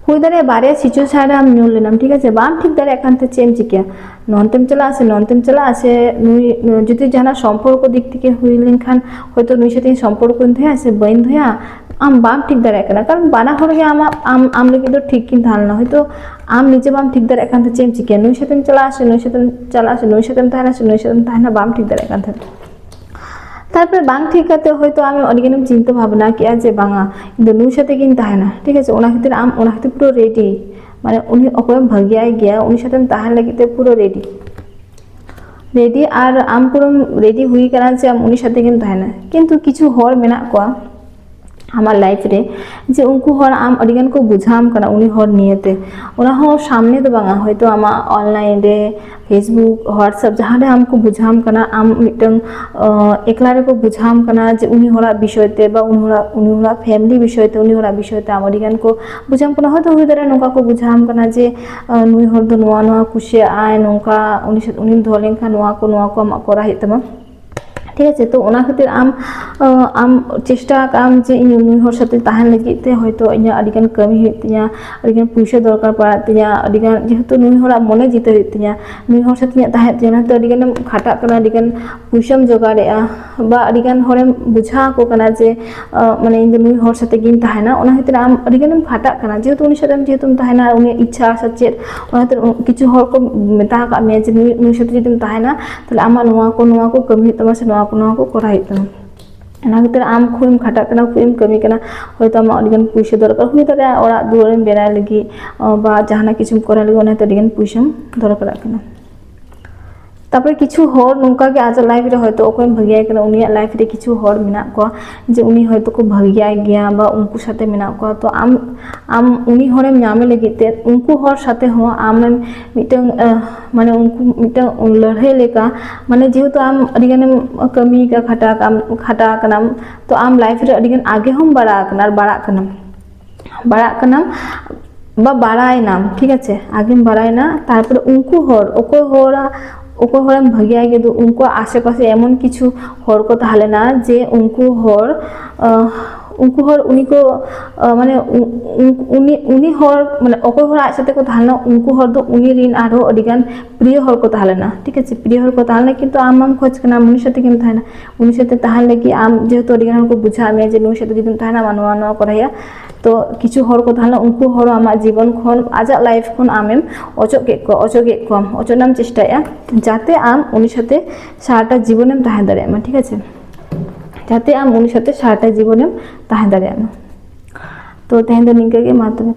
ᱦᱩᱭ ᱫᱟᱲᱮᱭᱟᱜᱼᱟ ᱵᱟᱨᱭᱟ ᱥᱤᱪᱩᱭᱮᱥᱚᱱ ᱨᱮ ᱟᱢ ᱧᱩᱨ ᱞᱮᱱᱟᱢ, ᱴᱷᱤᱠ ᱟᱪᱷᱮ, ᱵᱟᱢ ᱴᱷᱤᱠ ᱫᱟᱲᱮᱭᱟᱜ ᱠᱟᱱ ᱛᱮ ᱪᱮᱫ ᱮᱢ ᱪᱤᱠᱟᱹᱭᱟ, ᱱᱚᱱᱛᱮᱢ ᱪᱟᱞᱟᱜᱼᱟ ᱥᱮ ᱱᱚᱱᱛᱮᱢ ᱪᱟᱞᱟᱜᱼᱟ ᱥᱮ ᱱᱩᱭ ᱡᱩᱫᱤ ᱡᱟᱦᱟᱱᱟᱜ ᱥᱚᱢᱯᱚᱨᱠᱚ ᱫᱤᱠ থেকে ᱦᱩᱭ ᱞᱮᱱᱠᱷᱟন হয়তো ᱱᱩᱭ সাথে সম্পর্কᱧ ᱫᱚᱦᱚᱭᱟ ᱥᱮ ᱵᱟᱹᱧ ᱫᱚᱦᱚᱭᱟ, ᱟᱢ ᱵᱟᱢ ᱴᱷᱤᱠ ᱫᱟᱲᱮᱭᱟᱜ ᱠᱟᱱᱟ, ᱠᱟᱨᱚᱱ ᱵᱟᱱᱟ ᱦᱚᱲ ᱜᱮ ᱟᱢ ᱞᱟᱹᱜᱤᱫ ᱫᱚ ᱴᱷᱤᱠ ᱠᱤᱱ ᱛᱟᱦᱮᱸ ᱞᱮᱱᱟ, ᱦᱚᱭᱛᱚ ᱟᱢ ᱱᱤᱡᱮ ᱵᱟᱢ ᱴᱷᱤᱠ ᱫᱟᱲᱮᱭᱟᱜ ᱠᱟᱱ ᱛᱮ ᱪᱮᱫ ᱮᱢ ᱪᱤᱠᱟᱹᱭᱟ, ᱱᱩᱭ সাথেᱢ ᱪᱟᱞᱟᱜᱼᱟ ᱥᱮ ᱱᱩᱭ সাথেᱢ ᱪᱟᱞᱟᱜᱼᱟ ᱥᱮ ᱱᱩᱭ সাথেᱢ ᱛᱟᱦᱮᱱᱟ ᱥᱮ ᱱᱩᱭ সাথেᱢ ᱛᱟᱦᱮᱱᱟ, ᱵᱟᱢ ᱴᱷᱤᱠ ᱫᱟᱲᱮᱭᱟᱜ ᱠᱟᱱ ᱛᱟᱦᱮᱸᱫ। তারপরে বাং ঠিক কাতে হয়তো আমি অনেকদিন চিন্তা ভাবনা কি যে বাঙা কিন্তু নুই সাথে কিন্তু তাহেনা, ঠিক আছে, ওনা খাতির আম ওনা খাতির পুরো রেডি, মানে উনি অকয়ম ভাগিয়াই গিয়া উনি সাথে তাহেন লাগিতে পুরো রেডি রেডি আর আম পুরো রেডি হুই কানা যে আম উনি সাথে কিন্তু তাহেনা। কিন্তু কিছু হর মেনা কোয়া আমার লাইফ রে যে উনকু হর আম আডিগান को बुझाम कना उनी हर नियते ओना हो सामने तो बांगा हयतो आमा ऑनलाइन रे फेसबुक व्हाट्सएप जहां रे हमको बुझाम कना आम मिटंग एकला रे को बुझाम कना जे उनी हरा विषय ते बा उनी हरा फैमिली विषय ते उनी हरा विषय ते आम अडिगान को बुझाम कना हयतो हुई दारे नोका को बुझाम कना जे नुई हर दो नोआ नोआ कुशे आय नोका उनी धोलेन खा नोआ को आमा करा है तमा, ठीक है। तो ओना खातिर आम चेष्टा काम जे इन नुई हर साथे ताहेन लगित ते हयतो इना अडिगान कमी हुई तिया, अडिगान पुइसा दरकार पड़ा तिया, अडिगान जेहेतु नुई हरा मने जीते हुई तिया, नुई हर साथे इना ताहे तिया तो अडिगान खाटा कना, अडिगान पुइसाम जोगाड़ेआ बा अडिगान हरेम बुझा को कना जे माने इन नुई हर साथे गिन ताहेना, ओना खातिर आम अडिगान खाटा कना जेहेतु उनी साथे जेहेतु ताहेना उनी इच्छा आशा चेत ओना खातिर किछु हर को मेता का मे जे नुई साथे जदि ताहेना ताहले आमा नोआ को कमी तमा से नोआ को करा हितम ना खातिर आम खुम खाटा कना खुम कमी कना हयतो आमा अडिगान पुइसा दरकार हुई दारे ओरा दुआरेम बेराय लगी बा जहाना किछुम करा लगी ओना तो अडिगान पुइसाम दरकार कना। तारपर किछु हर नोंका गे आज लाइफ रे हयतो अकयम भागियाय कना उनिया लाइफ रे किछु हर मेना को जे उनी हयतो को भागियाय गया बा उनको साथे मेना को तो आम उनी हरेम नामे लगिते उनको हर साथे हो आम मिटंग माने उनको मिटंग लड़ाई लेका माने जेहेतु आम अडिगान कमी का खाटा कना तो आम लाइफ रे अडिगान आगे हम बड़ा कना बा बाड़ाय नाम, ठीक है, आगे बाड़ाय ना तारपर उनको हर ओको हरा ओको हरम भागियाय गे उनको आशे पाशे एमन किछु हर को ताहले ना जे उनको हर उनी को माने उनी हर माने ओको हर आज साथे को ताहले ना उनको हर दो उनी रिन आरो अडिगान प्रिय हर को ताहले ना, ठीक है, प्रिय हर को ताहले किंतु आम खोज कना उनी साथे किन ताहेना उनी साथे ताहले लगी आम जेहेतु अडिगान को बुझा मे जे नुई साथे जदि ताहेना मानवा नवा कराया तो किछु हर को ताहले उनको हर आमा जीवन खन आजा लाइफ खन आमेम अचोनाम चेष्टाया जाते आम उनी साथे साराटा जीवनेम ताहेन दाड़ेयामा, ठीक है, जाते आम उनी साथे साराटा जीवनेम ताहेन दाड़ेयामा। तो तेहेन दो निंका गे मा तबे।